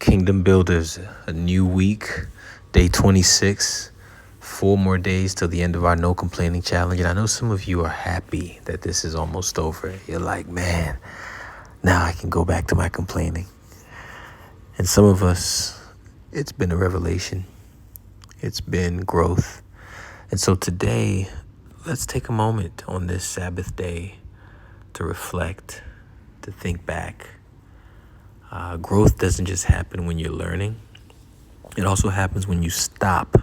Kingdom Builders, a new week, day 26, 4 more days till the end of our no complaining challenge. And I know some of you are happy that this is almost over. You're like, man, now I can go back to my complaining. And some of us, it's been a revelation. It's been growth. And so today, let's take a moment on this Sabbath day to reflect, to think back. Growth doesn't just happen when you're learning. It also happens when you stop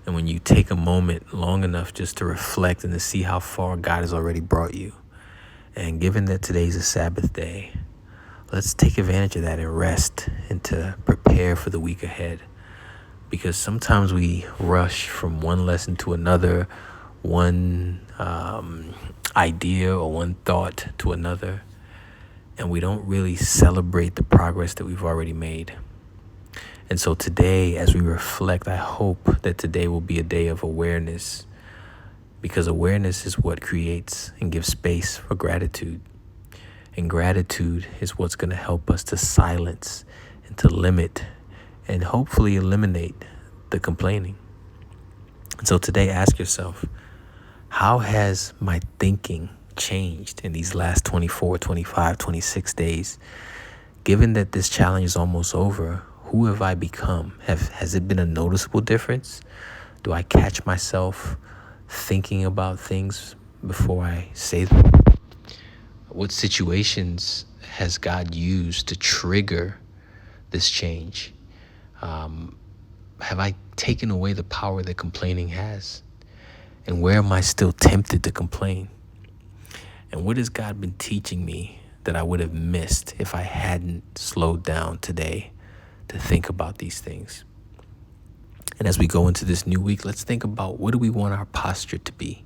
and when you take a moment long enough just to reflect and to see how far God has already brought you. And given that today's a Sabbath day, let's take advantage of that and rest and to prepare for the week ahead. Because sometimes we rush from one lesson to another, one idea or one thought to another, and we don't really celebrate the progress that we've already made. And so today, as we reflect, I hope that today will be a day of awareness, because awareness is what creates and gives space for gratitude. And gratitude is what's going to help us to silence and to limit and hopefully eliminate the complaining. And so today, ask yourself, how has my thinking changed in these last 24, 25, 26 days? Given that this challenge is almost over, who have I become? Has it been a noticeable difference? Do I catch myself thinking about things before I say them? What situations has God used to trigger this change? Have I taken away the power that complaining has? And where am I still tempted to complain? And what has God been teaching me that I would have missed if I hadn't slowed down today to think about these things? And as we go into this new week, let's think about, what do we want our posture to be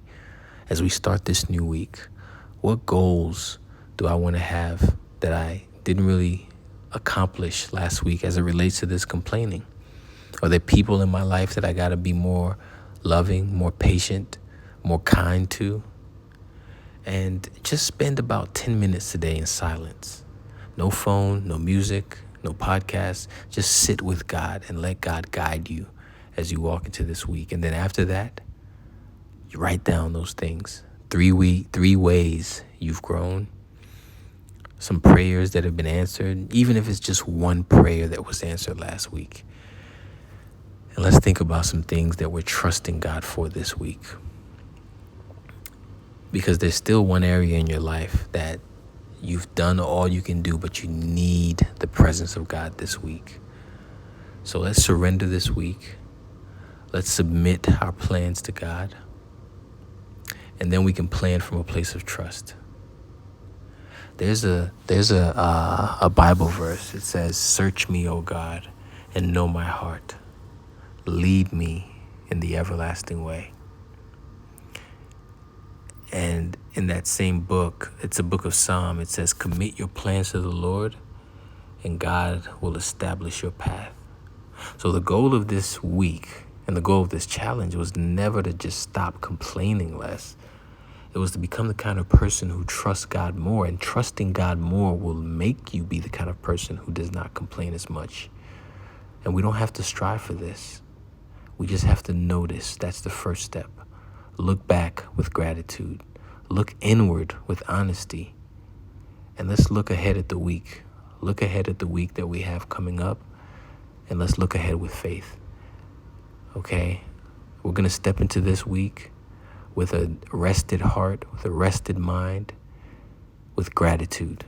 as we start this new week? What goals do I want to have that I didn't really accomplish last week as it relates to this complaining? Are there people in my life that I got to be more loving, more patient, more kind to? And just spend about 10 minutes today in silence. No phone, no music, no podcast. Just sit with God and let God guide you as you walk into this week. And then after that, you write down those things. 3 ways you've grown. Some prayers that have been answered, even if it's just one prayer that was answered last week. And let's think about some things that we're trusting God for this week. Because there's still one area in your life that you've done all you can do, but you need the presence of God this week. So let's surrender this week. Let's submit our plans to God. And then we can plan from a place of trust. There's a Bible verse. It says, "Search me, O God, and know my heart. Lead me in the everlasting way." And in that same book, it's a book of Psalm. It says, "Commit your plans to the Lord, and God will establish your path." So the goal of this week and the goal of this challenge was never to just stop complaining less. It was to become the kind of person who trusts God more, and trusting God more will make you be the kind of person who does not complain as much. And we don't have to strive for this. We just have to notice. That's the first step. Look back with gratitude. Look inward with honesty. And let's look ahead at the week. Look ahead at the week that we have coming up. And let's look ahead with faith. Okay? We're going to step into this week with a rested heart, with a rested mind, with gratitude.